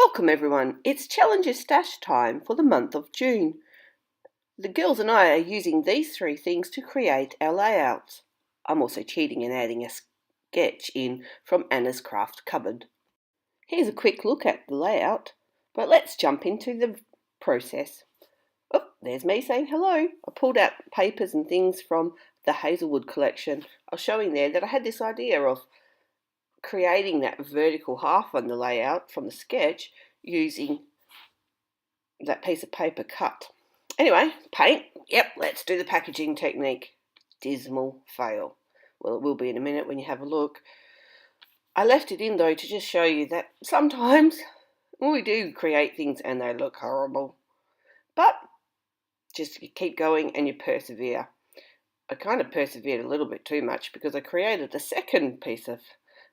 Welcome everyone, it's Challenger Stash time for the month of June. The girls and I are using these three things to create our layouts. I'm also cheating and adding a sketch in from Anna's craft cupboard. Here's a quick look at the layout, but let's jump into the process. Oh, there's me saying hello. I pulled out papers and things from the Hazelwood collection. I was showing there that I had this idea of creating that vertical half on the layout from the sketch using that piece of paper cut. Anyway, paint. Yep, let's do the packaging technique. Dismal fail. Well, it will be in a minute when you have a look. I left it in though to just show you that sometimes we do create things and they look horrible. But just keep going and you persevere. I kind of persevered a little bit too much because I created a second piece of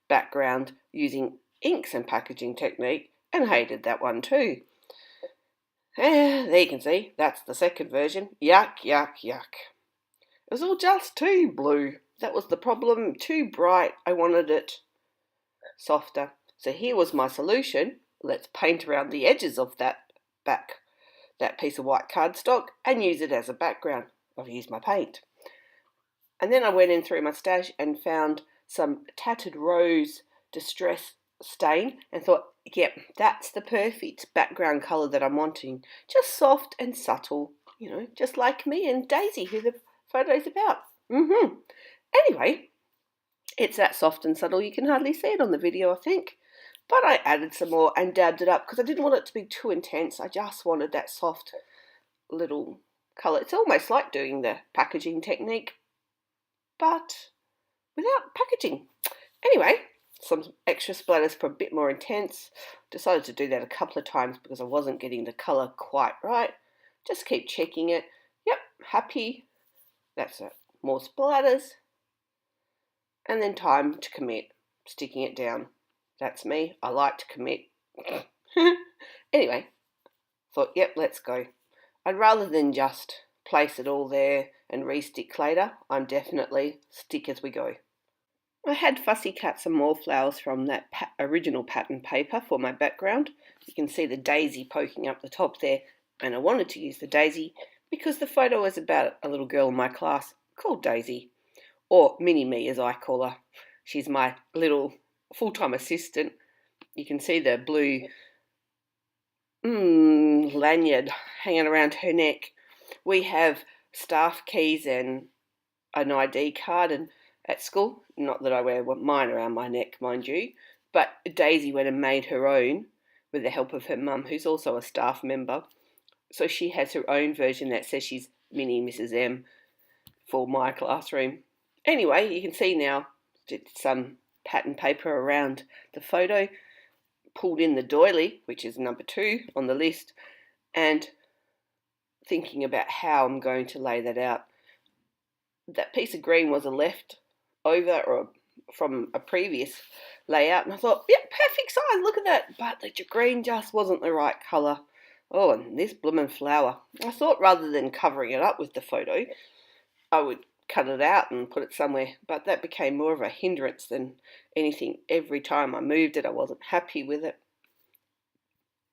background using inks and packaging technique and hated that one too. There you can see, that's the second version. Yuck, yuck, yuck. It was all just too blue. That was the problem, too bright. I wanted it softer. So here was my solution. Let's paint around the edges of that piece of white cardstock and use it as a background. I've used my paint. And then I went in through my stash and found some tattered rose distress stain and thought, yep, that's the perfect background colour that I'm wanting. Just soft and subtle, you know, just like me and Daisy, who the photo's about. Anyway, it's that soft and subtle, you can hardly see it on the video, I think. But I added some more and dabbed it up because I didn't want it to be too intense. I just wanted that soft little colour. It's almost like doing the packaging technique, but without packaging. Anyway, some extra splatters for a bit more intense. Decided to do that a couple of times because I wasn't getting the colour quite right. Just keep checking it. Yep, happy. That's it. More splatters. And then time to commit. Sticking it down. That's me. I like to commit. Anyway, thought, yep, let's go. I'd rather than just place it all there and re-stick later. I'm definitely stick as we go. I had fussy cut some more flowers from that original pattern paper for my background. You can see the daisy poking up the top there, and I wanted to use the daisy because the photo was about a little girl in my class called Daisy, or Mini-Me as I call her. She's my little full-time assistant. You can see the blue lanyard hanging around her neck. We have staff keys and an ID card and at school, not that I wear mine around my neck, mind you, but Daisy went and made her own with the help of her mum, who's also a staff member. So she has her own version that says she's Mini Mrs. M for my classroom. Anyway, you can see now some pattern paper around the photo, pulled in the doily, which is number 2 on the list, and thinking about how I'm going to lay that out. That piece of green was a left over or from a previous layout, and I thought, yep, perfect size, look at that, but the green just wasn't the right colour. Oh, and this bloomin' flower. I thought rather than covering it up with the photo, I would cut it out and put it somewhere, but that became more of a hindrance than anything. Every time I moved it, I wasn't happy with it.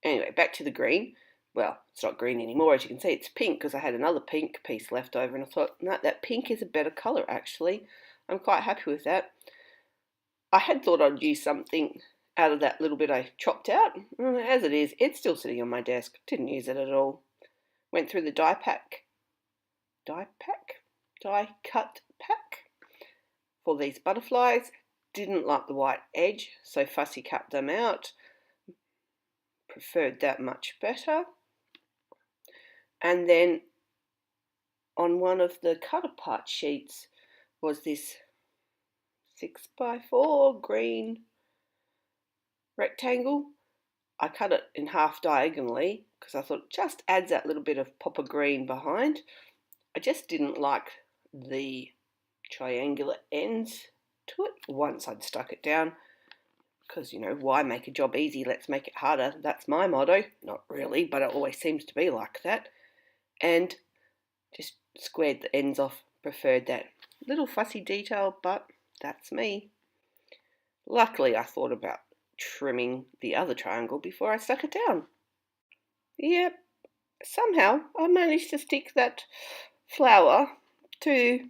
Anyway, back to the green. Well, it's not green anymore, as you can see, it's pink because I had another pink piece left over, and I thought, no, that pink is a better colour actually. I'm quite happy with that. I had thought I'd use something out of that little bit I chopped out. As it is, it's still sitting on my desk. Didn't use it at all. Went through the die cut pack for these butterflies. Didn't like the white edge, so fussy cut them out. Preferred that much better. And then on one of the cut apart sheets was this 6x4 green rectangle. I cut it in half diagonally because I thought it just adds that little bit of pop of green behind. I just didn't like the triangular ends to it once I'd stuck it down because, you know, why make a job easy? Let's make it harder. That's my motto. Not really, but it always seems to be like that. And just squared the ends off. Preferred that little fussy detail, but that's me. Luckily, I thought about trimming the other triangle before I stuck it down. Yep, somehow I managed to stick that flower to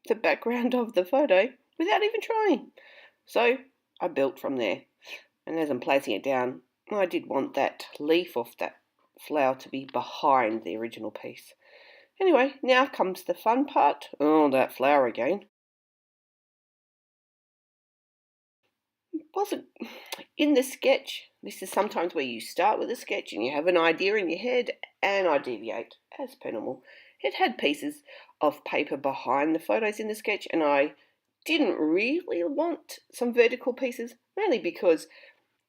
the background of the photo without even trying. So I built from there. And as I'm placing it down, I did want that leaf off that flower to be behind the original piece. Anyway, now comes the fun part. Oh, that flower again. Wasn't in the sketch. This is sometimes where you start with a sketch and you have an idea in your head, and I deviate as per normal. It had pieces of paper behind the photos in the sketch, and I didn't really want some vertical pieces, mainly because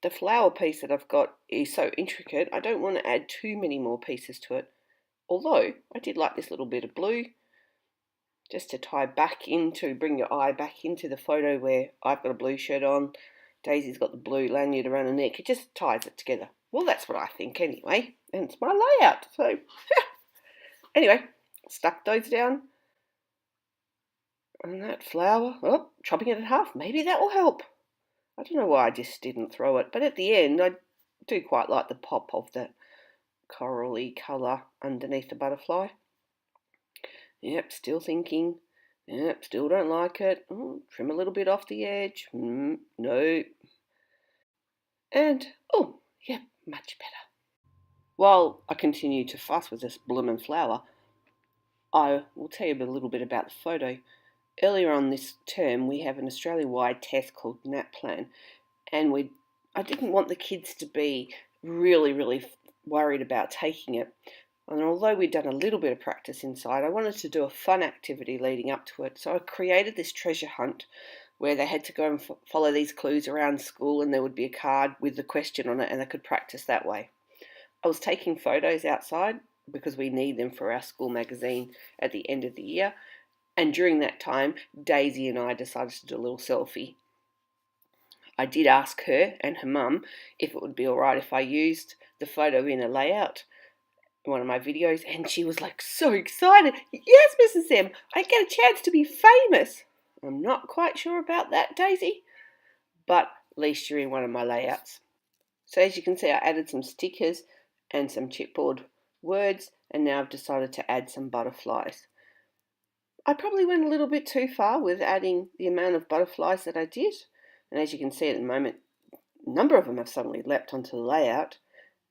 the flower piece that I've got is so intricate. I don't want to add too many more pieces to it. Although I did like this little bit of blue, just to tie back into, bring your eye back into the photo where I've got a blue shirt on, Daisy's got the blue lanyard around her neck. It just ties it together. Well, that's what I think anyway, and it's my layout. So anyway, stuck those down. And that flower, oh, chopping it in half, maybe that will help. I don't know why I just didn't throw it, but at the end I do quite like the pop of the corally colour underneath the butterfly. Yep, still thinking. Yep, still don't like it. Oh, trim a little bit off the edge. No. And, oh, yep, much better. While I continue to fuss with this bloom and flower, I will tell you a little bit about the photo. Earlier on this term, we have an Australia-wide test called NAPLAN, and I didn't want the kids to be really worried about taking it. And although we'd done a little bit of practice inside, I wanted to do a fun activity leading up to it. So I created this treasure hunt where they had to go and follow these clues around school, and there would be a card with the question on it, and they could practice that way. I was taking photos outside because we need them for our school magazine at the end of the year. And during that time, Daisy and I decided to do a little selfie. I did ask her and her mum if it would be alright if I used the photo in a layout, one of my videos, and she was like so excited. Yes, Mrs. M, I get a chance to be famous. I'm not quite sure about that, Daisy, but at least you're in one of my layouts. So as you can see, I added some stickers and some chipboard words, and now I've decided to add some butterflies. I probably went a little bit too far with adding the amount of butterflies that I did, and as you can see at the moment, a number of them have suddenly leapt onto the layout.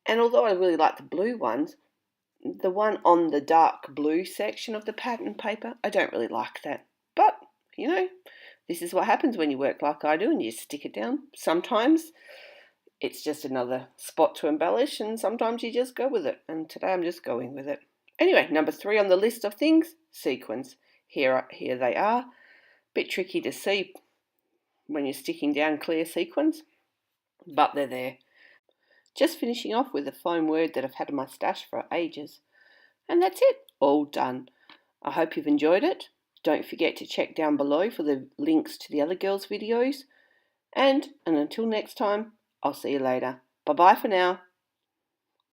And although I really like the blue ones, the one on the dark blue section of the pattern paper, I don't really like that. But, you know, this is what happens when you work like I do and you stick it down. Sometimes it's just another spot to embellish, and sometimes you just go with it. And today I'm just going with it. Anyway, number 3 on the list of things, sequins. Here they are. Bit tricky to see when you're sticking down clear sequins, but they're there. Just finishing off with a foam word that I've had in my stash for ages. And that's it, all done. I hope you've enjoyed it. Don't forget to check down below for the links to the other girls' videos. And until next time, I'll see you later. Bye-bye for now.